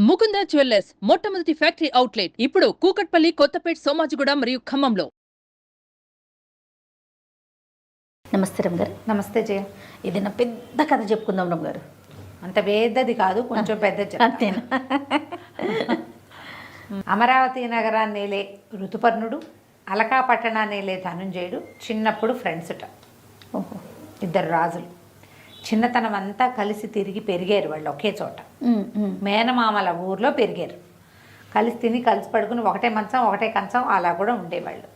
Mukunda jewellers మొట్టమొదటి factory outlet ఇప్పుడు కూకట్పల్లి, కొత్తపేట్, సోమాజిగూడ మరియు ఖమ్మంలో. నమస్తే రమ్ గారు. నమస్తే జయ. ఏదైనా పెద్ద కథ చెప్పుకుందాం రమ్ గారు. అంత పెద్దది కాదు, కొంచెం పెద్ద. అంతేనా? అమరావతి నగరాన్ని నేలే ఋతుపర్ణుడు, అలకా పట్టణాన్ని నేలే ధనుంజయుడు చిన్నప్పుడు ఫ్రెండ్స్ట. ఓహో. ఇద్దరు రాజులు. చిన్నతనం అంతా కలిసి తిరిగి పెరిగారు వాళ్ళు ఒకే చోట. మేనమామల ఊర్లో పెరిగారు. కలిసి తిని కలిసి పడుకుని ఒకటే మంచం ఒకటే కంచం అలా కూడా ఉండేవాళ్ళు.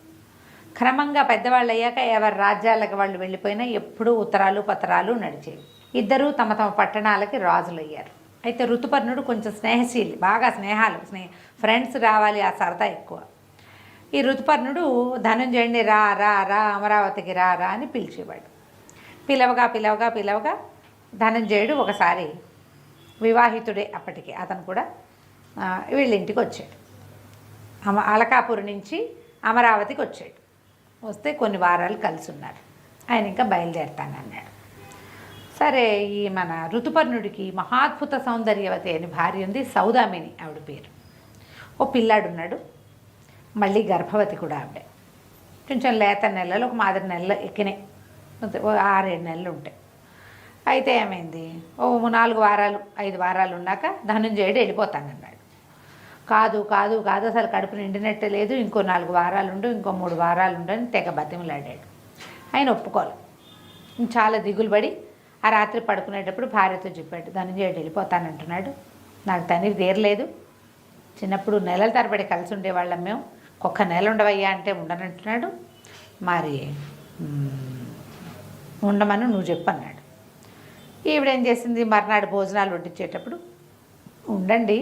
క్రమంగా పెద్దవాళ్ళు అయ్యాక ఎవరి రాజ్యాలకు వాళ్ళు వెళ్ళిపోయినా ఎప్పుడూ ఉత్తరాలు పత్రాలు నడిచేవి. ఇద్దరూ తమ తమ పట్టణాలకి రాజులు అయ్యారు. అయితే ఋతుపర్ణుడు కొంచెం స్నేహశీలి, బాగా ఫ్రెండ్స్ రావాలి ఆ సరదా ఎక్కువ. ఈ ఋతుపర్ణుడు ధనుంజయుడిని రా రా రా అమరావతికి రా రా అని పిలిచేవాడు. పిలవగా ధనుంజయుడు ఒకసారి వివాహితుడే అప్పటికి, అతను కూడా వీళ్ళ ఇంటికి వచ్చాడు. అలకాపురి నుంచి అమరావతికి వచ్చాడు. వస్తే కొన్ని వారాలు కలిసి ఉన్నారు. ఆయన ఇంకా బయలుదేరతానన్నాడు. సరే, ఈ మన ఋతుపర్ణుడికి మహాద్భుత సౌందర్యవతి అని భార్య ఉంది, సౌదామిని ఆవిడ పేరు. ఓ పిల్లాడున్నాడు, మళ్ళీ గర్భవతి కూడా ఆవిడే. కొంచెం లేత నెలలు, ఒక మాదిరి నెలలు ఎక్కినాయి, 6-7 నెలలు ఉంటాయి. అయితే ఏమైంది, ఓ 4 వారాలు 5 వారాలు ఉన్నాక ధనుంజయుడు వెళ్ళిపోతానన్నాడు. కాదు అసలు కడుపు నిండినట్టే లేదు, ఇంకో 4 వారాలు ఉండు, ఇంకో 3 వారాలు ఉండు అని తెగ బతిమలాడాడు. ఆయన ఒప్పుకోవాలి. చాలా దిగులు పడి ఆ రాత్రి పడుకునేటప్పుడు భార్యతో చెప్పాడు, ధనుంజయుడు వెళ్ళిపోతానంటున్నాడు, నాకు తనివి తీరలేదు, చిన్నప్పుడు నెలల తరబడి కలిసి ఉండేవాళ్ళం మేము, ఒక్క నెల ఉండవయ్యా అంటే ఉండనంటున్నాడు, మరి ఉండమని నువ్వు చెప్పన్నాడు. ఈవిడేం చేసింది, మర్నాడు భోజనాలు వడ్డించేటప్పుడు, ఉండండి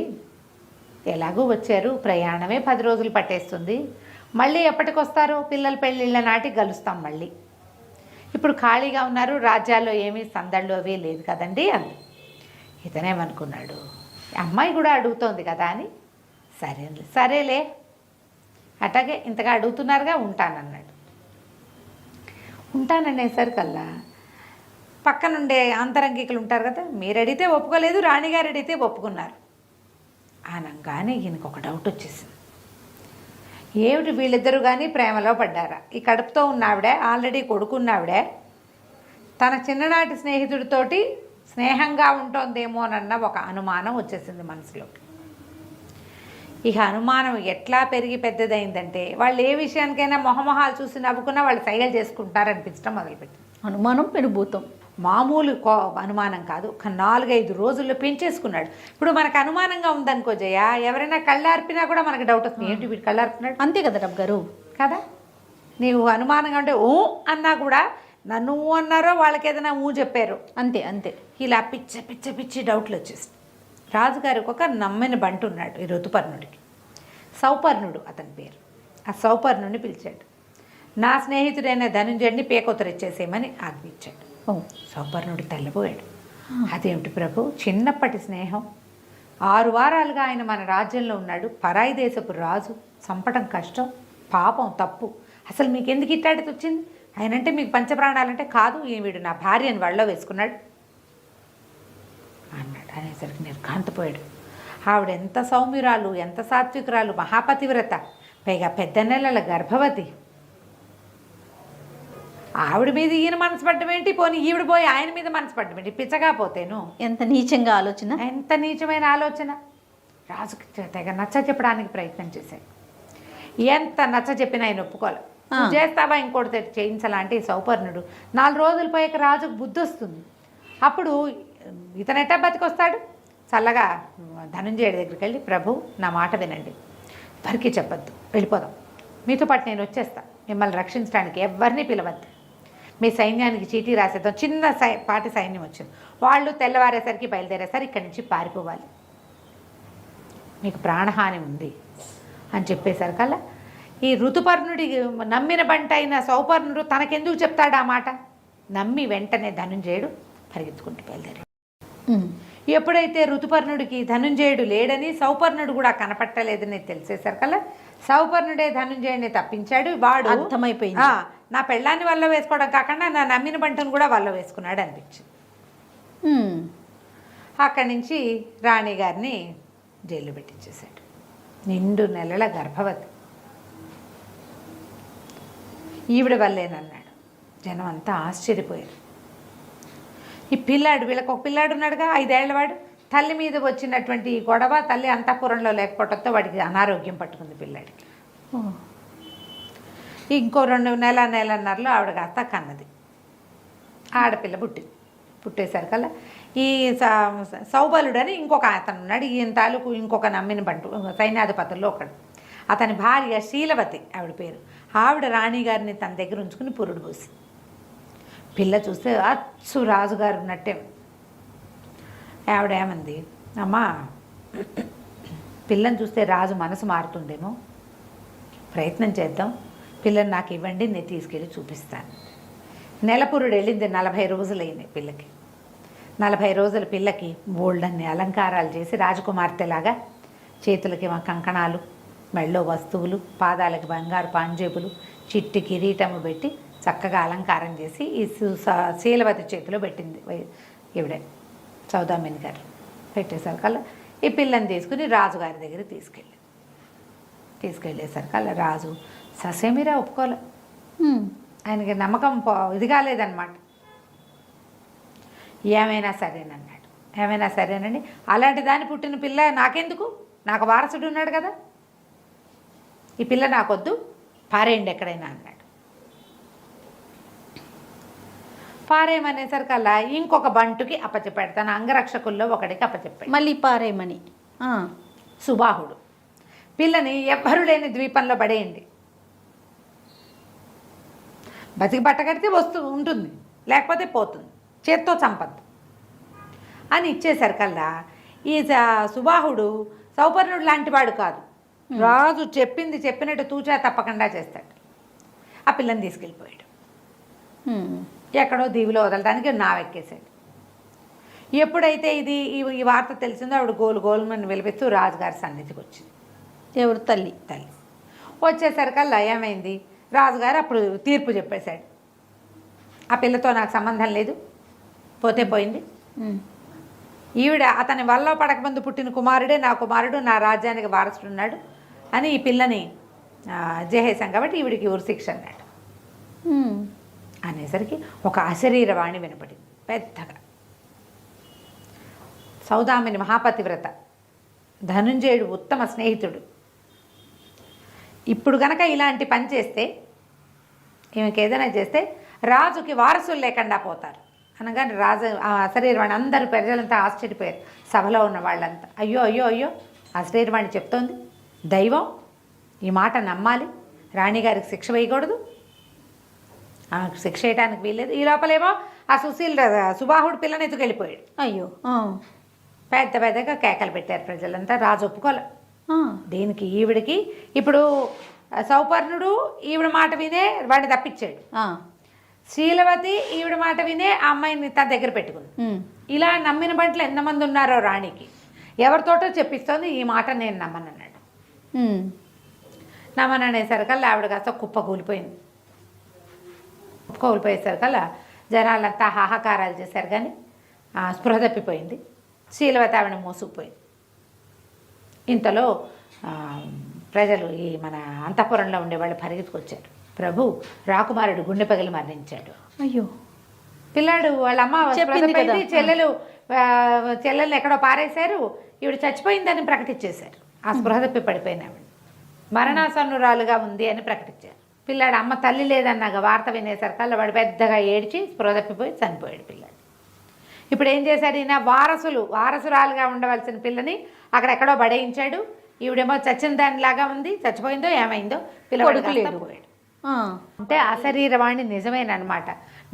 ఎలాగూ వచ్చారు, ప్రయాణమే 10 రోజులు పట్టేస్తుంది, మళ్ళీ ఎప్పటికొస్తారో పిల్లల పెళ్ళిళ్ళ నాటి కలుస్తాం మళ్ళీ, ఇప్పుడు ఖాళీగా ఉన్నారు, రాజ్యాల్లో ఏమీ సందళ్ళు అవి లేదు కదండి అంది. ఇతనేమనుకున్నాడు, అమ్మాయి కూడా అడుగుతోంది కదా అని, సరేలే అట్లాగే ఇంతగా అడుగుతున్నారుగా ఉంటానన్నాడు. ఉంటాననేసరికల్లా పక్కనుండే అంతరంగికులు ఉంటారు కదా, మీరు అడిగితే ఒప్పుకోలేదు, రాణిగారు అడిగితే ఒప్పుకున్నారు అనగానే ఈయనకు ఒక డౌట్ వచ్చేసింది. ఏమిటి వీళ్ళిద్దరూ కానీ ప్రేమలో పడ్డారా? ఈ కడుపుతో ఉన్నావిడే, ఆల్రెడీ కొడుకున్నావిడే తన చిన్ననాటి స్నేహితుడితోటి స్నేహంగా ఉంటోందేమోనన్న ఒక అనుమానం వచ్చేసింది మనసులోకి. ఇక అనుమానం ఎట్లా పెరిగి పెద్దదైందంటే, వాళ్ళు ఏ విషయానికైనా మొహమొహాలు చూసి నవ్వుకున్నా వాళ్ళు సైగలు చేసుకుంటారనిపించడం మొదలుపెట్టింది. అనుమానం పెనుభూతం, మామూలు అనుమానం కాదు, ఒక 4-5 రోజుల్లో పెంచేసుకున్నాడు. ఇప్పుడు మనకు అనుమానంగా ఉందనుకో జయ, ఎవరైనా కళ్ళార్పినా కూడా మనకు డౌట్ వస్తుంది, ఏంటి వీడు కళ్ళార్పినాడు, అంతే కదా రమ్ గారు కదా. నీవు అనుమానంగా ఉంటే ఊ అన్నా కూడా నన్ను ఊ అన్నారో వాళ్ళకి ఏదైనా ఊ చెప్పారు, అంతే ఇలా పిచ్చి డౌట్లు వచ్చేసి రాజుగారికి ఒక నమ్మిన బంటు ఉన్నాడు ఈ ఋతుపర్ణుడికి, సౌపర్ణుడు అతని పేరు. ఆ సౌపర్ణుడిని పిలిచాడు. నా స్నేహితుడైన ధనుంజయుడిని పేకొత్తరిచ్చేసేయమని ఆజ్ఞించాడు. సౌపర్ణుడు తెల్లబోయాడు. అదేమిటి ప్రభు, చిన్నప్పటి స్నేహం, 6 వారాలుగా ఆయన మన రాజ్యంలో ఉన్నాడు, పరాయి దేశపు రాజు, చంపటం కష్టం, పాపం, తప్పు, అసలు మీకు ఎందుకు ఇట్టాడికి వచ్చింది, ఆయనంటే మీకు పంచప్రాణాలంటే కాదు, వీడు నా భార్యని వాళ్ళలో వేసుకున్నాడు అన్నాడు. అనేసరికి నిర్ఘాంతపోయాడు. ఆవిడ ఎంత సౌమ్యురాలు, ఎంత సాత్వికురాలు, మహాపతివ్రత, పైగా 10 నెలల గర్భవతి, ఆవిడ మీద ఈయన మనసు పడ్డం ఏంటి, పోనీ ఈవిడ పోయి ఆయన మీద మనసు పడ్డం ఏంటి, పిచ్చగా పోతేను. ఎంత నీచంగా ఆలోచన, ఎంత నీచమైన ఆలోచన. రాజుకి తెగ నచ్చ చెప్పడానికి ప్రయత్నం చేశాడు. ఎంత నచ్చ చెప్పినా ఆయన ఒప్పుకోవాలి. చేస్తావా ఇంకోటి చేయించాలంటే సౌపర్ణుడు 4 రోజులు పోయాక రాజుకు బుద్ధి వస్తుంది. అప్పుడు ఇతనెట్టా బతికొస్తాడు, చల్లగా ధనుంజయుడి దగ్గరికి వెళ్ళి, ప్రభు నా మాట వినండి, ఎవరికి చెప్పద్దు, వెళ్ళిపోదాం, మీతో పాటు నేను వచ్చేస్తా, మిమ్మల్ని రక్షించడానికి ఎవరిని పిలవద్దు, మీ సైన్యానికి చీటీ రాసేద్దాం. చిన్న పాటి సైన్యం వచ్చింది, వాళ్ళు తెల్లవారేసరికి బయలుదేరేసరికి ఇక్కడి నుంచి పారిపోవాలి, మీకు ప్రాణహాని ఉంది అని చెప్పేసరికల్లా ఈ ఋతుపర్ణుడి నమ్మిన బంట అయిన సౌపర్ణుడు తనకెందుకు చెప్తాడు ఆ మాట, నమ్మి వెంటనే ధనుంజయుడు పరిగెత్తుకుంటూ బయలుదేరాడు. ఎప్పుడైతే ఋతుపర్ణుడికి ధనుంజయుడు లేడని, సౌపర్ణుడు కూడా కనపట్టలేదని తెలిసేసరికల్లా సౌపర్ణుడే ధనుంజయుడిని తప్పించాడు. వాడు అర్థమైపోయింది, నా పెళ్ళాన్ని వల్ల వేసుకోవడం కాకుండా నా నమ్మిన బంటను కూడా వల్ల వేసుకున్నాడు అనిపించింది. అక్కడి నుంచి రాణిగారిని జైల్లో పెట్టించేశాడు. నిండు నెలల గర్భవతి. ఈవిడ వల్లేనన్నాడు. జనం అంతా ఆశ్చర్యపోయారు. ఈ పిల్లాడు, వీళ్ళకి ఒక పిల్లాడు ఉన్నాడుగా 5 ఏళ్లవాడు, తల్లి మీద వచ్చినటువంటి ఈ గొడవ, తల్లి అంతఃపురంలో లేకపోవడంతో వాడికి అనారోగ్యం పట్టుకుంది పిల్లాడికి. ఇంకో 2 నెలన్నరలో ఆవిడ కాస్త కన్నది. ఆడపిల్ల పుట్టేసరికల్లా ఈ సౌబలుడు అని ఇంకొక అతను ఉన్నాడు. ఈయన తాలూకు ఇంకొక నమ్మిన బంటు సైన్యాధిపతుల్లో ఒకడు. అతని భార్య శీలవతి ఆవిడ పేరు. ఆవిడ రాణిగారిని తన దగ్గర ఉంచుకుని పురుడు పోసి, పిల్ల చూస్తే అచ్చు రాజుగారు ఉన్నట్టే. ఆవిడ ఏమంది, అమ్మా పిల్లని చూస్తే రాజు మనసు మారుతుందేమో, ప్రయత్నం చేద్దాం, పిల్లని నాకు ఇవ్వండి, నేను తీసుకెళ్ళి చూపిస్తాను. నెలపురుడు వెళ్ళింది. 40 రోజులైంది పిల్లకి. 40 రోజుల పిల్లకి బోల్డన్ని అలంకారాలు చేసి రాజకుమార్తెలాగా చేతులకి కంకణాలు, మెళ్ళో వస్తువులు, పాదాలకి బంగారు పాంజేబులు, చిట్టి కిరీటము పెట్టి చక్కగా అలంకారం చేసి ఈ శీలవతి చేతిలో పెట్టింది ఈవిడే సౌదామిని గారు. పెట్టేసరికల్లా ఈ పిల్లని తీసుకుని రాజుగారి దగ్గర తీసుకెళ్ళేసరికల్లా రాజు ససేమిరా ఒప్పుకోలే. ఆయనకి నమ్మకం ఇది కాలేదన్నమాట. ఏమైనా సరేనన్నాడు. ఏమైనా సరేనండి, అలాంటి దాన్ని పుట్టిన పిల్ల నాకెందుకు, నాకు వారసుడు ఉన్నాడు కదా, ఈ పిల్ల నాకొద్దు, పారేయండి ఎక్కడైనా అన్నాడు. పారేయమనేసరికల్లా ఇంకొక బంటుకి అప్పచెప్పాడు. తన అంగరక్షకుల్లో ఒకడికి అప్పచెప్పాడు. మళ్ళీ పారేయమని. సుబాహుడు, పిల్లని ఎవ్వరు లేని ద్వీపంలో పడేయండి, బతికి బట్టగడితే ఉంటుంది, లేకపోతే పోతుంది, చేత్తో చంపద్దు అని ఇచ్చేసరికల్లా ఈ సుబాహుడు సౌపర్ణుడు లాంటి వాడు కాదు. రాజు చెప్పినట్టు తూచా తప్పకుండా చేస్తాడు. ఆ పిల్లని తీసుకెళ్ళిపోయాడు. ఎక్కడో దీవిలో వదలడానికి నావెక్కేశాడు. ఎప్పుడైతే ఈ వార్త తెలిసిందో ఆవిడ గోలుమని విలిపిస్తూ రాజుగారి సన్నిధికి వచ్చింది. ఎవరు? తల్లి. వచ్చేసరికల్లా ఏమైంది, రాజుగారు అప్పుడు తీర్పు చెప్పేశాడు. ఆ పిల్లతో నాకు సంబంధం లేదు, పోతే పోయింది. ఈవిడ అతని వల్ల పడకముందు పుట్టిన కుమారుడే నా కుమారుడు, నా రాజ్యానికి వారసుడు ఉన్నాడు అని ఈ పిల్లని చేసేసాం కాబట్టి ఈవిడికి ఉరిశిక్ష అన్నాడు. అనేసరికి ఒక అశరీరవాణి వినపడింది పెద్దగా. సౌదామిని మహాపతివ్రత, ధనుంజయుడు ఉత్తమ స్నేహితుడు. ఇప్పుడు గనక ఇలాంటి పని చేస్తే, ఈమెకి ఏదైనా చేస్తే రాజుకి వారసులు లేకుండా పోతారు అనగానే రాజు ఆ అశరీరవాణి, అందరూ ప్రజలంతా ఆశ్చర్యపోయారు. సభలో ఉన్న వాళ్ళంతా అయ్యో అయ్యో అయ్యో, అశరీరవాణి చెప్తోంది, దైవం, ఈ మాట నమ్మాలి, రాణిగారికి శిక్ష వేయకూడదు, ఆమెకు శిక్ష వేయడానికి వీల్లేదు. ఈ లోపలేమో ఆ సుబాహుడు పిల్లని ఎత్తుకెళ్ళిపోయాడు. అయ్యో, పెద్దగా కేకలు పెట్టారు ప్రజలంతా. రాజు ఒప్పుకోలే దీనికి. ఈవిడికి ఇప్పుడు సౌపర్ణుడు ఈవిడ మాట వినే వాడిని తప్పించాడు. శీలవతి ఈవిడ మాట వినే ఆ అమ్మాయిని తన దగ్గర పెట్టుకుంది. ఇలా నమ్మిన బంట్లు ఎంతమంది ఉన్నారో రాణికి. ఎవరితోటో చెప్పిస్తోంది, ఈ మాట నేను నమ్మనన్నాడు. నమ్మననేసరికల్లా ఆవిడ కాస్త కుప్ప కూలిపోయింది. కూలిపోయేసరికల్లా జనాలంతా హాహాకారాలు చేశారు, కానీ స్పృహ తప్పిపోయింది. శీలవతి ఆవిడ మోసుకుపోయింది. ఇంతలో ప్రజలు ఈ మన అంతఃపురంలో ఉండేవాళ్ళు పరిగెత్తుకొచ్చారు. ప్రభు, రాకుమారుడు గుండె పగిలి మరణించాడు. అయ్యో, పిల్లాడు వాళ్ళ అమ్మ చెప్పింది, చెల్లెలు ఎక్కడో పారేశారు, ఈవిడ చచ్చిపోయిందని ప్రకటించేశారు. ఆ స్పృహ తప్పి పడిపోయిన ఆవిడ మరణాసన్నురాలుగా ఉంది అని ప్రకటించారు. పిల్లాడు అమ్మ తల్లి లేదన్నాక వార్త వినేసరికల్లా వాడు పెద్దగా ఏడ్చి స్పృహ తప్పిపోయి చనిపోయాడు పిల్లాడు. ఇప్పుడు ఏం చేశాడు ఈయన, వారసురాలుగా ఉండవలసిన పిల్లని అక్కడెక్కడో బడేయించాడు. ఈవిడేమో చచ్చిన దానిలాగా ఉంది, చచ్చిపోయిందో ఏమైందో, పిల్లవాడు పోయాడు. అంటే అశరీరవాణి నిజమేనమాట.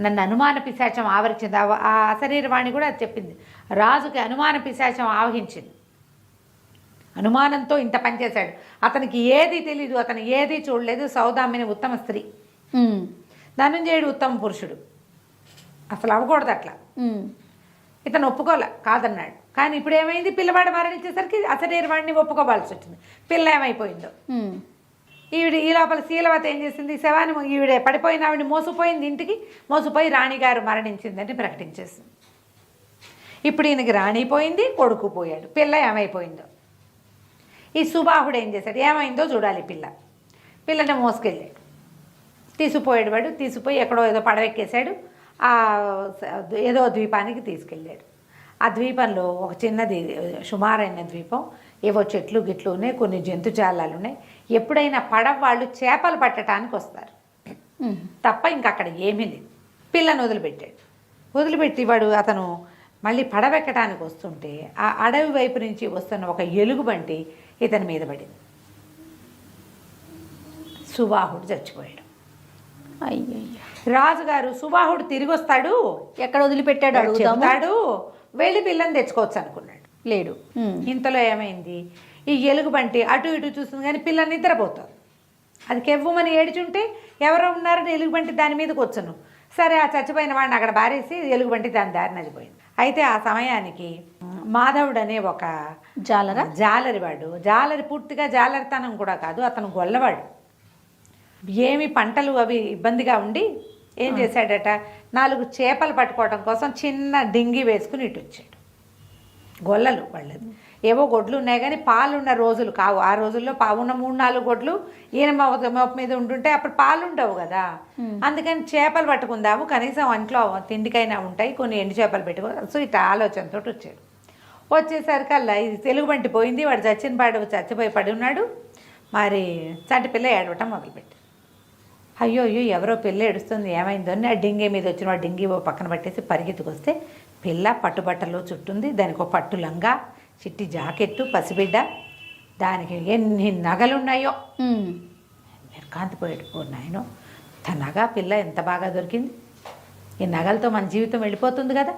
నన్ను అనుమాన పిశాచం ఆవరించింది. ఆ అశరీరవాణి కూడా చెప్పింది, రాజుకి అనుమాన పిశాచం ఆవహించింది. అనుమానంతో ఇంత పనిచేశాడు. అతనికి ఏది తెలీదు, అతను ఏది చూడలేదు. సౌదామిని ఉత్తమ స్త్రీ, ధనుంజయుడు ఉత్తమ పురుషుడు, అసలు అవ్వకూడదు అట్లా. ఇతను ఒప్పుకోలే, కాదన్నాడు. కానీ ఇప్పుడు ఏమైంది, పిల్లవాడు మరణించేసరికి అశరీరవాణిని ఒప్పుకోవాల్సి వచ్చింది. పిల్ల ఏమైపోయిందో. ఈ లోపల శీలవతి ఏం చేసింది, శవాన్ని ఈవిడే పడిపోయిన ఆవిడ మోసుపోయింది, ఇంటికి మోసుపోయి రాణిగారు మరణించిందని ప్రకటించేసింది. ఇప్పుడు ఈయనకి రాణి పోయింది, కొడుకు పోయాడు, పిల్ల ఏమైపోయిందో. ఈ సుబాహుడు ఏం చేశాడు, ఏమైందో చూడాలి పిల్లని మోసుకెళ్ళాడు. తీసుకుపోయాడు వాడు. తీసుకుపోయి ఎక్కడో ఏదో పడవెక్కేశాడు. ఏదో ద్వీపానికి తీసుకెళ్ళాడు. ఆ ద్వీపంలో ఒక చిన్నది సుమారైన ద్వీపం, ఏవో చెట్లు గిట్లు ఉన్నాయి, కొన్ని జంతుజాలాలు ఉన్నాయి. ఎప్పుడైనా పడవ వాళ్ళు చేపలు పట్టడానికి వస్తారు తప్ప ఇంక అక్కడ ఏమీ లేదు. పిల్లని వదిలిపెట్టి అతను మళ్ళీ పడవెక్కడానికి వస్తుంటే ఆ అడవి వైపు నుంచి వస్తున్న ఒక ఎలుగుబంటి ఇతని మీద పడింది. సుబాహుడు చచ్చిపోయాడు. అయ్యయ్య. రాజుగారు సుబాహుడు తిరిగి వస్తాడు, ఎక్కడ వదిలిపెట్టాడు అడుగుతాము. చెబుతాడు, వెళ్ళి పిల్లని తెచ్చుకోవచ్చు అనుకున్నాడు. లేడు. ఇంతలో ఏమైంది, ఈ ఎలుగుబంటి అటు ఇటు చూస్తుంది కానీ పిల్లని నిద్రపోతుంది. అది కెవ్వమని ఏడుచుంటే ఎవరో ఉన్నారని ఎలుగుబంటి దాని మీదకి వచ్చును. సరే, ఆ చచ్చిపోయిన వాడిని అక్కడ బారేసి ఎలుగుబంటి దాని దారిని నడిపోయింది. అయితే ఆ సమయానికి మాధవుడు అనే ఒక జాలరి పూర్తిగా జాలరితనం కూడా కాదు, అతను గొల్లవాడు. ఏమి పంటలు అవి ఇబ్బందిగా ఉండి ఏం చేశాడట, 4 చేపలు పట్టుకోవడం కోసం చిన్న డింగి వేసుకుని ఇటు వచ్చాడు. గొల్లలు వాళ్ళది ఏవో గొడ్లు ఉన్నాయి కానీ పాలున్న రోజులు కావు. ఆ రోజుల్లో ఉన్న 3-4 గొడ్లు ఈయన మోప మీద ఉంటుంటే అప్పుడు పాలు ఉండవు కదా. అందుకని చేపలు పట్టుకుందాము, కనీసం ఇంట్లో తిండికైనా ఉంటాయి, కొన్ని ఎండు చేపలు పెట్టుకో. సో ఇట్లా ఆలోచనతో వచ్చాడు. వచ్చేసరికల్లా ఇది తెలుగుబంటి పోయింది, వాడు చచ్చిపోయి పడి ఉన్నాడు. మరి చంటి పిల్ల ఏడవటం మొదలుపెట్టి, అయ్యో ఎవరో పిల్ల ఏడుస్తుంది, ఏమైందో అని ఆ డింగి మీద వచ్చిన వాడు డింగి పక్కన పట్టేసి పరిగెత్తుకొస్తే పిల్ల పట్టుబట్టలో చుట్టుంది. దానికి ఒక పట్టు లంగా, చిట్టి జాకెట్టు, పసిబిడ్డ, దానికి ఎన్ని నగలున్నాయో. నేను కాంతిపోయాడు. ఓ నాయనో, నగ పిల్ల ఎంత బాగా దొరికింది, ఈ నగలతో మన జీవితం వెళ్ళిపోతుంది కదా.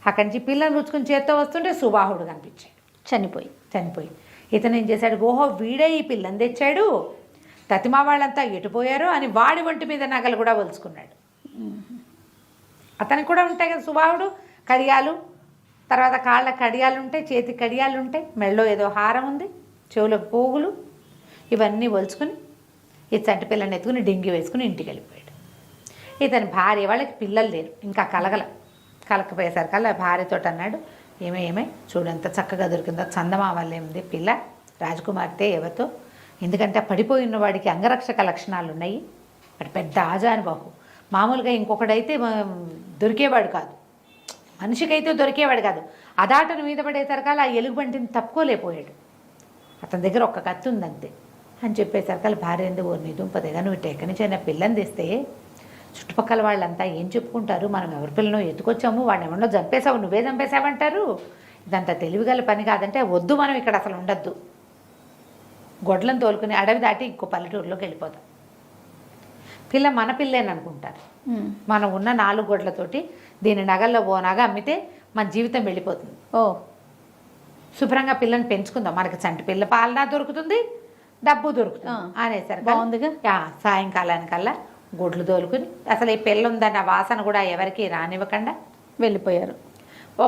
అక్కడి నుంచి పిల్లని రుచుకుని చేత్తో వస్తుంటే సుబాహుడు కనిపించాడు చనిపోయి. ఇతను ఏం చేశాడు, ఓహో వీడే ఈ పిల్లని తెచ్చాడు, తతిమా వాళ్ళంతా ఎటుపోయారు అని వాడి ఒంటి మీద నగలు కూడా వలుచుకున్నాడు. అతనికి కూడా ఉంటాయి కదా సుబాహుడు, కడియాలు, తర్వాత కాళ్ళ కడియాలు ఉంటాయి, చేతి కడియాలు ఉంటాయి, మెళ్ళో ఏదో హారం ఉంది, చెవులకు పోగులు, ఇవన్నీ వలుచుకుని ఈ చంటి పిల్లని ఎత్తుకుని డింగి వేసుకుని ఇంటికి వెళ్ళిపోయాడు. ఇతని భార్య, వాళ్ళకి పిల్లలు లేరు, ఇంకా కలకపోయేసరికల్లా భార్యతో అన్నాడు, ఏమే చూడంత చక్కగా దొరికిందో, చందమామల్లే ఉంది పిల్ల, రాజకుమార్తె ఎవరితో, ఎందుకంటే పడిపోయిన వాడికి అంగరక్షక లక్షణాలు ఉన్నాయి, వాడు పెద్ద ఆజానుబాహు, మామూలుగా ఇంకొకడైతే దొరికేవాడు కాదు, మనిషికైతే దొరికేవాడు కాదు. అదాటను మీద పడేసరికల్లా ఆ ఎలుగుబంటిని తప్పుకోలేకపోయాడు. అతని దగ్గర ఒక్క కత్తి ఉందంతే అని చెప్పేసరికల్లా భార్య ఎందుకు నీ దుంపదేగా, నువ్వు ఎక్కడి నుంచి అయినా పిల్లని తెస్తే చుట్టుపక్కల వాళ్ళంతా ఏం చెప్పుకుంటారు, మనం ఎవరి పిల్లను ఎత్తుకొచ్చాము, వాడిని ఎవరినో చంపేశావు, నువ్వే చంపేశావంటారు, ఇదంతా తెలివిగల పని కాదంటే వద్దు, మనం ఇక్కడ అసలు ఉండద్దు, గొడ్లను తోలుకుని అడవి దాటి ఇంకో పల్లెటూరులోకి వెళ్ళిపోతాం, పిల్ల మన పిల్లేననుకుంటారు, మనం ఉన్న 4 గొడ్లతోటి దీని నగల్లో ఓ నగ అమ్మితే మన జీవితం వెళ్ళిపోతుంది, శుభ్రంగా పిల్లని పెంచుకుందాం, మనకి చంటి పిల్ల పాలనా దొరుకుతుంది, డబ్బు దొరుకుతుంది అనేసరికి బాగుందిగా. సాయంకాలానికల్లా గొడ్లు తోలుకుని అసలు ఈ పిల్ల ఉందన్న వాసన కూడా ఎవరికి రానివ్వకుండా వెళ్ళిపోయారు. ఓ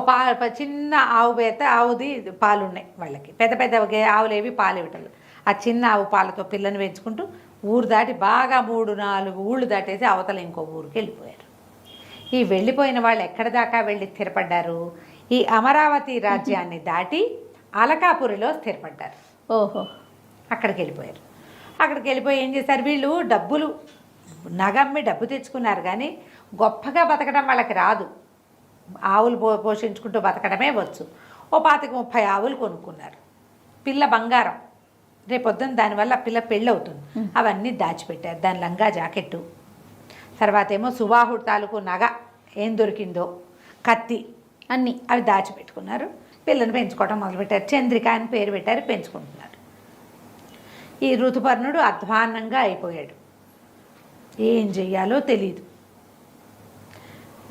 చిన్న ఆవుది పాలు ఉన్నాయి వాళ్ళకి, పెద్ద ఆవులేవి పాలు ఇవ్వటం, ఆ చిన్న ఆవు పాలతో పిల్లని పెంచుకుంటూ ఊరు దాటి బాగా 3-4 ఊళ్ళు దాటేసి అవతల ఇంకో ఊరికి వెళ్ళిపోయారు. ఈ వెళ్ళిపోయిన వాళ్ళు ఎక్కడి దాకా వెళ్ళి స్థిరపడ్డారు, ఈ అమరావతి రాజ్యాన్ని దాటి అలకాపురిలో స్థిరపడ్డారు. అక్కడికి వెళ్ళిపోయి ఏం చేశారు, వీళ్ళు డబ్బులు నగమ్మి డబ్బు తెచ్చుకున్నారు కానీ గొప్పగా బతకడం వాళ్ళకి రాదు, ఆవులు పోషించుకుంటూ బతకడమే వచ్చు. ఓ 25-30 ఆవులు కొనుక్కున్నారు. పిల్ల బంగారం, రేపొద్దున దానివల్ల పిల్ల పెళ్ళి అవుతుంది, అవన్నీ దాచిపెట్టారు. దాని లంగా జాకెట్టు, తర్వాత ఏమో సుబాహుడు తాలూకు నగ ఏం దొరికిందో, కత్తి, అన్నీ అవి దాచిపెట్టుకున్నారు. పిల్లని పెంచుకోవడం మొదలుపెట్టారు. చంద్రిక అని పేరు పెట్టారు, పెంచుకుంటున్నారు. ఈ ఋతుపర్ణుడు అధ్వాన్నంగా అయిపోయాడు, ఏం చెయ్యాలో తెలీదు,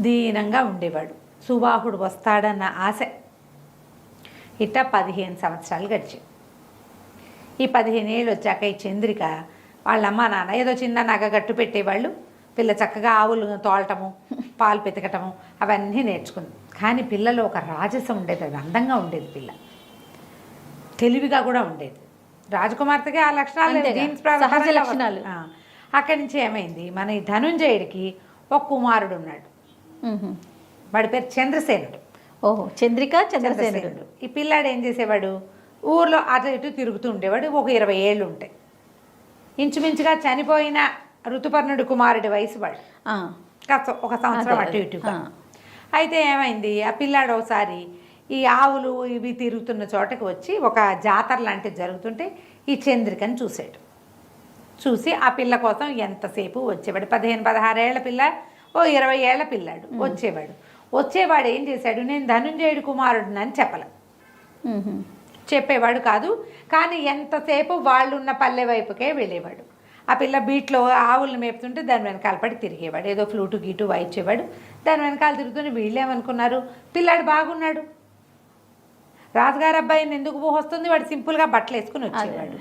దీనంగా ఉండేవాడు. సుబాహుడు వస్తాడన్న ఆశ. ఇట్ట 15 సంవత్సరాలు గడిచాయి. ఈ 15 ఏళ్ళు వచ్చాక ఈ చంద్రిక వాళ్ళ అమ్మ నాన్న ఏదో చిన్న నగ గట్టు పెట్టేవాళ్ళు, పిల్ల చక్కగా ఆవులు తోలటము, పాలు పెతకటము అవన్నీ నేర్చుకుంది. కానీ పిల్లలో ఒక రాజసం ఉండేది, అది అందంగా ఉండేది, పిల్ల తెలివిగా కూడా ఉండేది. రాజకుమార్తెగా ఆ లక్షణాలు, సహజ లక్షణాలు. అక్కడి నుంచి ఏమైంది, మన ఈ ధనుంజయుడికి ఒక కుమారుడు ఉన్నాడు, వాడి పేరు చంద్రసేనుడు. చంద్రిక చంద్రసేనుడు. ఈ పిల్లాడు ఏం చేసేవాడు, ఊర్లో అటు ఇటు తిరుగుతూ ఉండేవాడు. ఒక 20 ఏళ్ళు ఉంటాయి. ఇంచుమించుగా చనిపోయిన ఋతుపర్ణుడి కుమారుడి వయసు వాడు. ఆ, కాస్త ఒక సంవత్సరం అదే, అటు అదే. ఇటుగా. ఆ. అయితే ఏమైంది, ఆ పిల్లాడు ఒకసారి ఈ ఆవులు ఇవి తిరుగుతున్న చోటకి వచ్చి ఒక జాతర లాంటిది జరుగుతుంటే ఈ చంద్రికని చూశాడు. చూసి ఆ పిల్ల కోసం ఎంతసేపు వచ్చేవాడు. 15-16 ఏళ్ల పిల్ల, ఓ 20 ఏళ్ల పిల్లాడు వచ్చేవాడు ఏం చేశాడు, నేను ధనుంజయుడి కుమారుడినని చెప్పలే, మ్హూ. చెప్పేవాడు కాదు. కానీ ఎంతసేపు వాళ్ళున్న పల్లె వైపుకే వెళ్ళేవాడు. ఆ పిల్ల బీట్లో ఆవులను మేపుతుంటే దాని వెనకాల పడి తిరిగేవాడు. ఏదో ఫ్లూటు గీటు వాయించేవాడు, దాని వెనకాల తిరుగుతుంటే వీళ్ళేమనుకున్నారు, పిల్లాడు బాగున్నాడు, రాజుగారు అబ్బాయిని ఎందుకు వస్తుంది, వాడు సింపుల్గా బట్టలు వేసుకుని వచ్చేవాడు.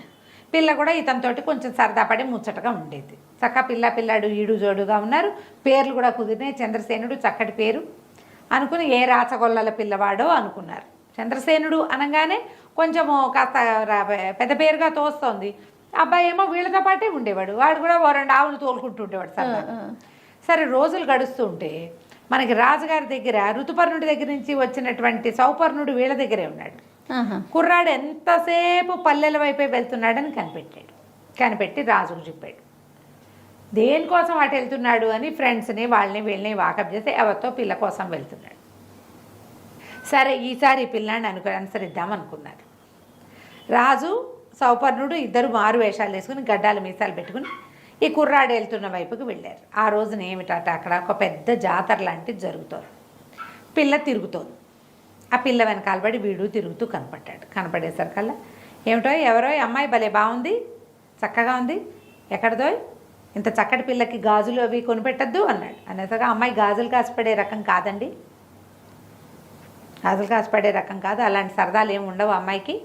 పిల్ల కూడా ఇతనితోటి కొంచెం సరదా పడి ముచ్చటగా ఉండేది. పిల్లాడు ఈడు జోడుగా ఉన్నారు, పేర్లు కూడా కుదిరినాయి. చంద్రసేనుడు చక్కటి పేరు అనుకుని ఏ రాచగొల్లల పిల్లవాడో అనుకున్నారు. చంద్రసేనుడు అనగానే కొంచెము కాస్త పెద్ద పేరుగా తోస్తోంది. అబ్బాయి ఏమో వీళ్ళతో పాటే ఉండేవాడు. వాడు కూడా ఓ 2 ఆవులు తోలుకుంటూ ఉండేవాడు సరదాగా. సరే రోజులు గడుస్తూ ఉంటే మనకి రాజుగారి దగ్గర ఋతుపర్ణుడి దగ్గర నుంచి వచ్చినటువంటి సౌపర్ణుడు వీళ్ళ దగ్గరే ఉన్నాడు. కుర్రాడు ఎంతసేపు పల్లెల వైపే వెళ్తున్నాడని కనిపెట్టి రాజుకు చెప్పాడు. దేనికోసం అటు వెళ్తున్నాడు అని ఫ్రెండ్స్ని వాళ్ళని వీళ్ళని వాకప్ చేస్తే ఎవరితో పిల్ల కోసం వెళ్తున్నాడు. సరే ఈసారి ఈ పిల్లాన్ని అనుసరిద్దాం అనుకున్నారు. రాజు సౌపర్ణుడు ఇద్దరు మారు వేషాలు వేసుకుని గడ్డాలు మీసాలు పెట్టుకుని ఈ కుర్రాడు వెళ్తున్న వైపుకి వెళ్ళారు. ఆ రోజున ఏమిటట, అక్కడ ఒక పెద్ద జాతర లాంటిది జరుగుతోంది. పిల్ల తిరుగుతోంది. ఆ పిల్ల వెనకాల పడి వీడు తిరుగుతూ కనపడేసరికల్లా ఏమిటో ఎవరో అమ్మాయి భలే బాగుంది, చక్కగా ఉంది, ఎక్కడదో ఇంత చక్కటి పిల్లకి గాజులు అవి కొనిపెట్టద్దు అన్నాడు. అనేసరికి అమ్మాయి గాజులు కాసిపడే రకం కాదండి, గాజులు కాసిపడే రకం కాదు, అలాంటి సరదాలు ఏమి ఉండవు అమ్మాయికి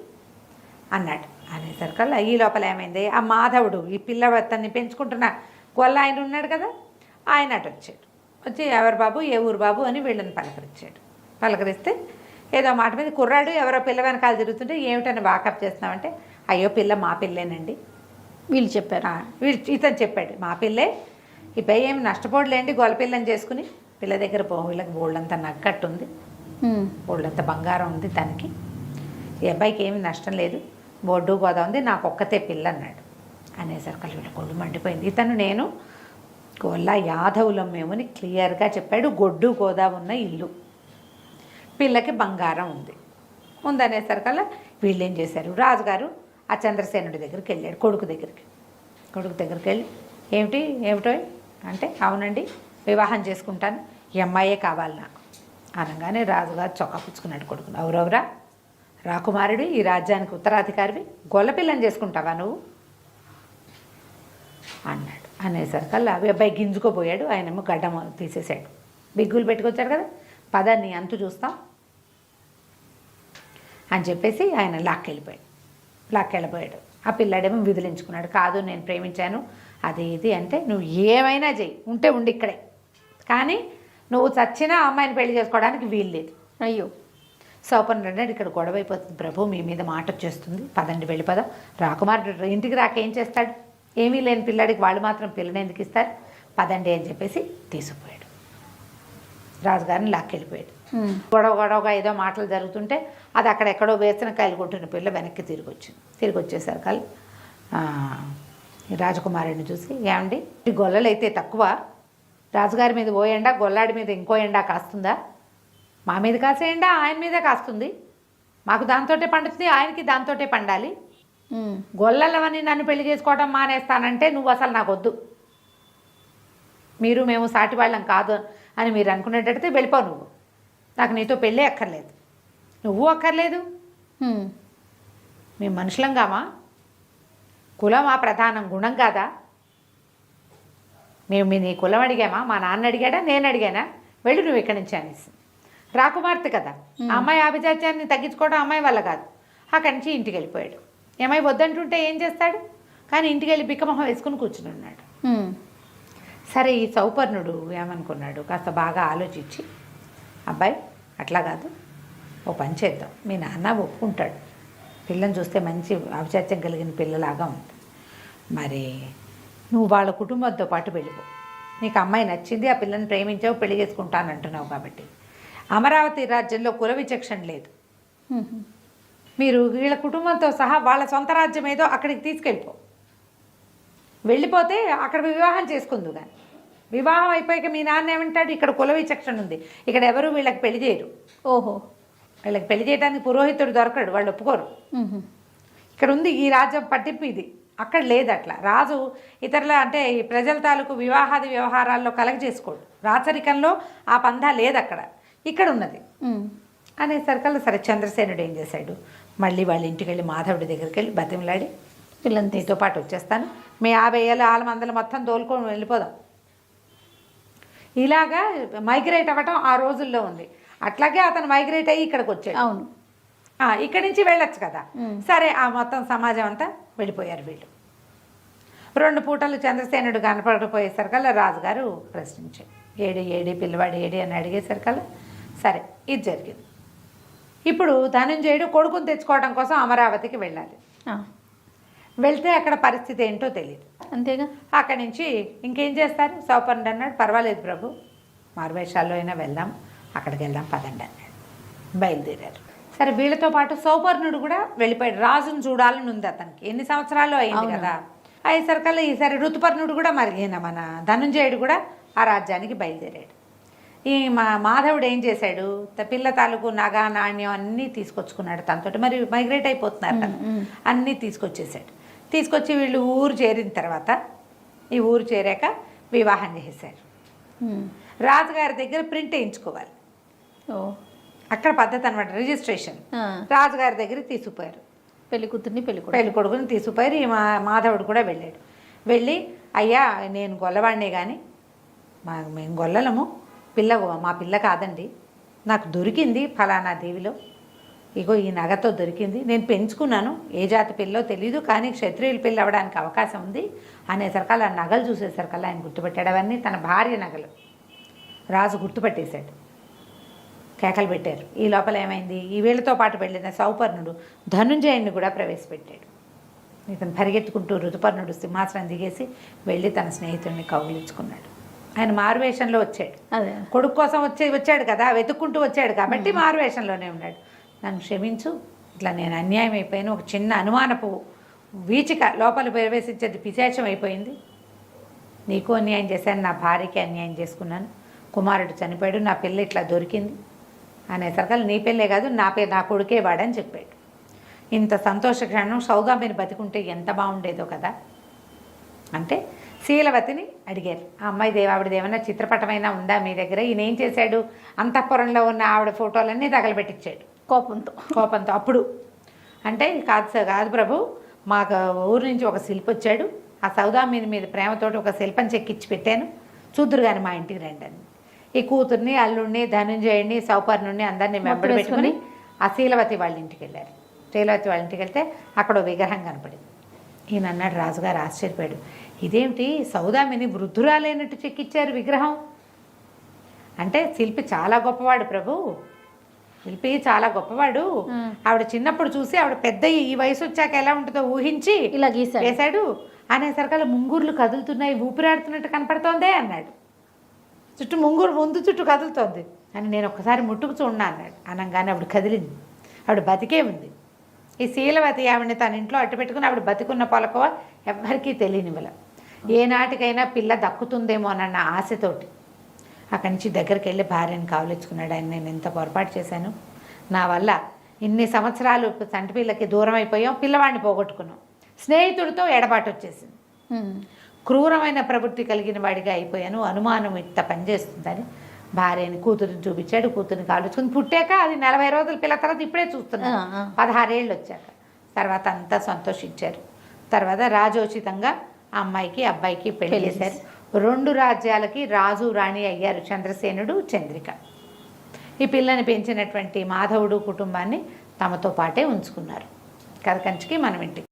అన్నాడు. అనేసరికల్లా ఈ లోపల ఏమైంది, ఆ మాధవుడు ఈ పిల్లవత్తన్ని పెంచుకుంటున్న గొల్ల ఆయన ఉన్నాడు కదా, ఆయన అటు వచ్చి ఎవరు బాబు, ఏ ఊరు బాబు అని వీళ్ళని పలకరిస్తే ఏదో మాట మీద కుర్రాడు ఎవరో పిల్ల వెనకాల తిరుగుతుంటే ఏమిటని వాకప్ చేస్తున్నామంటే, అయ్యో పిల్ల మా పిల్లేనండి వీళ్ళు చెప్పారు. ఇతను చెప్పాడు, మా పిల్లే, ఈ పై ఏమి నష్టపోడలేండి, గొల్ల పిల్లని చేసుకుని పిల్ల దగ్గర వీళ్ళకి బోళ్ళంతా నగ్గట్టు ఉంది, బోళ్ళంతా బంగారం ఉంది తనకి, ఈ అబ్బాయికి ఏమి నష్టం లేదు, బొడ్డు గోదా ఉంది, నాకు ఒక్కతే పిల్ల అన్నాడు. అనేసరికి వీళ్ళ కొళ్ళు మండిపోయింది. ఇతను నేను గొల్ల యాదవులం మేమని క్లియర్గా చెప్పాడు. గొడ్డు గోదా ఉన్న ఇల్లు, పిల్లకి బంగారం ఉందనేసరికల్లా వీళ్ళు ఏం చేశారు, రాజుగారు ఆ చంద్రసేనుడి దగ్గరికి వెళ్ళాడు, కొడుకు దగ్గరికి వెళ్ళి ఏమిటో అంటే, అవునండి వివాహం చేసుకుంటాను, ఈ అమ్మాయే కావాలి నాకు అనగానే రాజుగారు చొక్కా పుచ్చుకున్నాడు కొడుకును. అవురవరా రాకుమారుడు, ఈ రాజ్యానికి ఉత్తరాధికారివి, గొల్లపిల్లని చేసుకుంటావా నువ్వు అన్నాడు. అనేసరికల్లా అబ్బాయి గింజుకోపోయాడు. ఆయనేమో గడ్డం తీసేశాడు, బిగ్గులు పెట్టుకొచ్చాడు కదా, పదాన్ని అంతు చూస్తాం అని చెప్పేసి ఆయన లాక్కెళ్ళిపోయాడు. ఆ పిల్లాడేమో విదిలించుకున్నాడు, కాదు నేను ప్రేమించాను అది ఇది అంటే, నువ్వు ఏమైనా చెయ్యి, ఉండి ఇక్కడే, కానీ నువ్వు చచ్చినా అమ్మాయిని పెళ్లి చేసుకోవడానికి వీల్లేదు. అయ్యో సౌపర్ణుడు అన్నాడు, ఇక్కడ గొడవ అయిపోతుంది ప్రభు, మీ మీద మాట వచ్చేస్తుంది, పదండి వెళ్ళిపోదాం. రాకుమారుడు ఇంటికి రాక ఏం చేస్తాడు, ఏమీ లేని పిల్లాడికి వాళ్ళు మాత్రం పిల్లని ఎందుకు ఇస్తారు, పదండి అని చెప్పేసి తీసుకుపోయాడు. రాజుగారిని లాక్కెళ్ళిపోయాడు. గొడవగా ఏదో మాటలు జరుగుతుంటే అది అక్కడెక్కడో వేసిన కాయలు కొట్టిన పిల్ల వెనక్కి తిరిగి వచ్చేసరికి రాజకుమారుడిని చూసి, ఏమండి ఈ గొల్లలు అయితే తక్కువ, రాజుగారి మీద ఓ ఎండా, గొల్లాడి మీద ఇంకో ఎండా కాస్తుందా, మా మీద కాసే ఎండా ఆయన మీదే కాస్తుంది, మాకు దాంతోటే పండుతుంది, ఆయనకి దాంతోటే పండాలి, గొల్లలవని నన్ను పెళ్లి చేసుకోవడం మానేస్తానంటే నువ్వు అసలు నాకు వద్దు, మీరు మేము సాటి వాళ్ళం కాదు అని మీరు అనుకునేటట్టయితే వెళ్ళిపో, నువ్వు నాకు నీతో పెళ్ళే అక్కర్లేదు, నువ్వు అక్కర్లేదు, మేము మనుషులంగామా, కులం ఆ ప్రధానం గుణం కాదా, మేము నీ కులం అడిగామా, మా నాన్న అడిగాడా, నేను అడిగానా, వెళ్ళి నువ్వు ఇక్కడి నుంచి అనేసి. రాకుమార్తె కదా, అమ్మాయి ఆభిజాత్యాన్ని తగ్గించుకోవడం అమ్మాయి వల్ల కాదు. అక్కడి నుంచి ఇంటికి వెళ్ళిపోయాడు. ఏమై వద్దంటుంటే ఏం చేస్తాడు, కానీ ఇంటికి వెళ్ళి బిక్కమొహం వేసుకుని కూర్చుని ఉన్నాడు. సరే ఈ సౌపర్ణుడు ఏమనుకున్నాడు, కాస్త బాగా ఆలోచించి, అబ్బాయి అట్లా కాదు, ఓ పని చేద్దాం, మీ నాన్న ఒప్పుకుంటాడు, పిల్లని చూస్తే మంచి ఆభిజాత్యం కలిగిన పిల్లలాగా ఉంది, మరి నువ్వు వాళ్ళ కుటుంబంతో పాటు వెళ్ళిపో, నీకు అమ్మాయి నచ్చింది, ఆ పిల్లని ప్రేమించావు, పెళ్లి చేసుకుంటాను అంటున్నావు కాబట్టి, అమరావతి రాజ్యంలో కుల విచక్షణ లేదు, మీరు వీళ్ళ కుటుంబంతో సహా వాళ్ళ సొంత రాజ్యం ఏదో అక్కడికి తీసుకెళ్ళిపో, వెళ్ళిపోతే అక్కడ వివాహం చేసుకుందు. కానీ వివాహం అయిపోయాక మీ నాన్న ఏమంటాడు, ఇక్కడ కుల విచక్షణ ఉంది, ఇక్కడ ఎవరు వీళ్ళకి పెళ్లి చేయరు. ఓహో. వీళ్ళకి పెళ్లి చేయడానికి పురోహితుడు దొరకడు, వాళ్ళు ఒప్పుకోరు. ఇక్కడ ఉంది ఈ రాజ్యం పట్టింపు ఇది, అక్కడ లేదు అట్లా. రాజు ఇతరుల అంటే ఈ ప్రజల తాలూకు వివాహాది వ్యవహారాల్లో కలగ చేసుకోడు, రాచరికంలో ఆ పందా లేదు అక్కడ, ఇక్కడ ఉన్నది అనేసరికల్లా సరే చంద్రసేనుడు ఏం చేశాడు, మళ్ళీ వాళ్ళ ఇంటికి వెళ్ళి మాధవుడి దగ్గరికి వెళ్ళి బతిమలాడి, పిల్లల్ని నీతో పాటు వచ్చేస్తాను, మీ 50 ఏళ్ళ ఆలమందలు మొత్తం తోలుకొని వెళ్ళిపోదాం. ఇలాగా మైగ్రేట్ అవ్వటం ఆ రోజుల్లో ఉంది. అట్లాగే అతను మైగ్రేట్ అయ్యి ఇక్కడికి వచ్చాడు. అవును. ఇక్కడి నుంచి వెళ్ళొచ్చు కదా. సరే ఆ మొత్తం సమాజం అంతా వెళ్ళిపోయారు వీళ్ళు. 2 పూటలు చంద్రసేనుడు కనపడకపోయేసరికల్లా రాజుగారు ప్రశ్నించాడు, ఏడి పిల్లవాడు ఏడి అని అడిగేసరికల్లా సరే ఇది జరిగింది. ఇప్పుడు ధనంజయుడు కొడుకుని తెచ్చుకోవడం కోసం అమరావతికి వెళ్ళాలి. వెళ్తే అక్కడ పరిస్థితి ఏంటో తెలియదు. అంతేగా. అక్కడి నుంచి ఇంకేం చేస్తారు, సౌపర్ణుడు అన్నాడు పర్వాలేదు ప్రభు, మారువేషాల్లో అయినా వెళ్దాం, అక్కడికి వెళ్దాం పదండి అన్నాడు. బయలుదేరారు. సరే వీళ్ళతో పాటు సౌపర్ణుడు కూడా వెళ్ళిపోయాడు. రాజును చూడాలని ఉంది అతనికి, ఎన్ని సంవత్సరాలు అయింది కదా. అయ్యేసరికల్లా ఈసారి ఋతుపర్ణుడు కూడా మరి మన ధనుంజయుడు కూడా ఆ రాజ్యానికి బయలుదేరాడు. ఈ మాధవుడు ఏం చేశాడు, పిల్ల తాలూకు నగ నాణ్యం అన్నీ తీసుకొచ్చుకున్నాడు తనతోటి. మరి మైగ్రేట్ అయిపోతున్నారు కదా, అన్నీ తీసుకొచ్చేసాడు. తీసుకొచ్చి వీళ్ళు ఊరు చేరిన తర్వాత ఈ ఊరు చేరాక వివాహం చేసేసారు. రాజుగారి దగ్గర ప్రింట్ వేయించుకోవాలి, అక్కడ పద్ధతి అనమాట, రిజిస్ట్రేషన్. రాజుగారి దగ్గరికి తీసుకుపోయారు, పెళ్లి కూతుర్ని పెళ్లి కొడుకుని తీసుకుపోయారు. ఈ మాధవుడు కూడా వెళ్ళాడు. వెళ్ళి అయ్యా నేను గొల్లవాడినే కానీ మేము గొల్లలము, మా పిల్ల కాదండి, నాకు దొరికింది ఫలానా దేవిలో, ఇగో ఈ నగతో దొరికింది, నేను పెంచుకున్నాను, ఏ జాతి పిల్లో తెలీదు, కానీ క్షత్రియుల పిల్ల అవ్వడానికి అవకాశం ఉంది అనేసరికల్లా ఆ నగలు చూసేసరికల్లా ఆయన గుర్తుపెట్టాడు. అవన్నీ తన భార్య నగలు. రాజు గుర్తుపట్టేశాడు, కేకలు పెట్టారు. ఈ లోపల ఏమైంది, ఈ వీళ్ళతో పాటు వెళ్ళిన సౌపర్ణుడు ధనుంజయుడిని కూడా ప్రవేశపెట్టాడు. ఇతను పరిగెత్తుకుంటూ ఋతుపర్ణుడు సింహాసనం దిగేసి వెళ్ళి తన స్నేహితుడిని కౌగిలించుకున్నాడు. ఆయన మారువేషంలో వచ్చాడు, కొడుకు కోసం వచ్చాడు కదా, వెతుక్కుంటూ వచ్చాడు కాబట్టి మారువేషంలోనే ఉన్నాడు. నన్ను క్షమించు, ఇట్లా నేను అన్యాయం అయిపోయాను, ఒక చిన్న అనుమానపు వీచిక లోపల ప్రవేశించేది పిశాచం అయిపోయింది, నీకు అన్యాయం చేశాను, నా భార్యకి అన్యాయం చేసుకున్నాను, కుమారుడు చనిపోయాడు, నా పిల్ల ఇట్లా దొరికింది అనేసరికల్లా నీ పిల్లే కాదు నా కొడుకే వాడని చెప్పాడు. ఇంత సంతోష క్షణం సౌదామిని బతికుంటే ఎంత బాగుండేదో కదా. అంటే శీలవతిని అడిగారు, ఆ అమ్మాయి ఆవిడది ఏమైనా చిత్రపటమైనా ఉందా మీ దగ్గర, ఈయన ఏం చేశాడు, అంతఃపురంలో ఉన్న ఆవిడ ఫోటోలన్నీ తగలబెట్టించాడు కోపంతో. అప్పుడు అంటే కాదు ప్రభు, మాకు ఊరు నుంచి ఒక శిల్పి వచ్చాడు, ఆ సౌదామిని మీద ప్రేమతోటి ఒక శిల్పం చెక్కిచ్చి పెట్టాను, చూద్దురు కానీ మా ఇంటికి రండి అని. ఈ కూతుర్ని అల్లుడిని ధనుంజయుడిని సౌపర్ణుడిని అందరినీ వెంబడి పెట్టుకుని ఆ శీలవతి వాళ్ళ ఇంటికి వెళ్ళారు. శీలవతి వాళ్ళ ఇంటికి వెళ్తే అక్కడ విగ్రహం కనపడింది. ఈయన అన్నాడు, రాజుగారు ఆశ్చర్యపోయాడు, ఇదేమిటి సౌదామిని వృద్ధురాలైనట్టు చెక్కిచ్చారు విగ్రహం. అంటే శిల్పి చాలా గొప్పవాడు ప్రభు, శిల్పి చాలా గొప్పవాడు, ఆవిడ చిన్నప్పుడు చూసి ఆవిడ పెద్ద ఈ వయసు వచ్చాక ఎలా ఉంటుందో ఊహించి ఇలా గీసాడు అనేసరికల్లా ముంగూర్లు కదులుతున్నాయి, ఊపిరాడుతున్నట్టు కనపడుతోందే అన్నాడు. చుట్టూ ముందు చుట్టూ కదులుతోంది అని నేను ఒక్కసారి ముట్టుకు చూడనా అన్నాడు. అనగానే ఆవిడ కదిలింది, ఆవిడ బతికే ఉంది. ఈ శీలవతి ఆవిడని తన ఇంట్లో అట్టు పెట్టుకుని ఆవిడ బతికున్న పొలకవ ఎవ్వరికీ తెలియనివ్వల. ఏనాటికైనా పిల్ల దక్కుతుందేమో అన్న ఆశతోటి అక్కడి నుంచి దగ్గరికి వెళ్ళి భార్యను కావలించుకున్నాడు. ఆయన నేను ఎంత పొరపాటు చేశాను, నా వల్ల ఇన్ని సంవత్సరాలు చంటి పిల్లకి దూరం అయిపోయాం, పిల్లవాడిని పోగొట్టుకున్నాం, స్నేహితుడితో ఎడబాటు వచ్చేసింది, క్రూరమైన ప్రవృత్తి కలిగిన వాడిగా అయిపోయాను, అనుమానం ఇంత పనిచేస్తుందని భార్యని కూతురిని చూపించాడు. కూతురిని కాలుచుకుని పుట్టాక అది 40 రోజుల పిల్ల తర్వాత ఇప్పుడే చూస్తున్నాను, 16 ఏళ్ళు వచ్చాక. తర్వాత అంతా సంతోషించారు. తర్వాత రాజోచితంగా అమ్మాయికి అబ్బాయికి పెళ్లి చేశారు. 2 రాజ్యాలకి రాజు రాణి అయ్యారు, చంద్రసేనుడు చంద్రిక. ఈ పిల్లని పెంచినటువంటి మాధవుడు కుటుంబాన్ని తమతో పాటే ఉంచుకున్నారు. కథ కంచికి మనం ఇంటికి.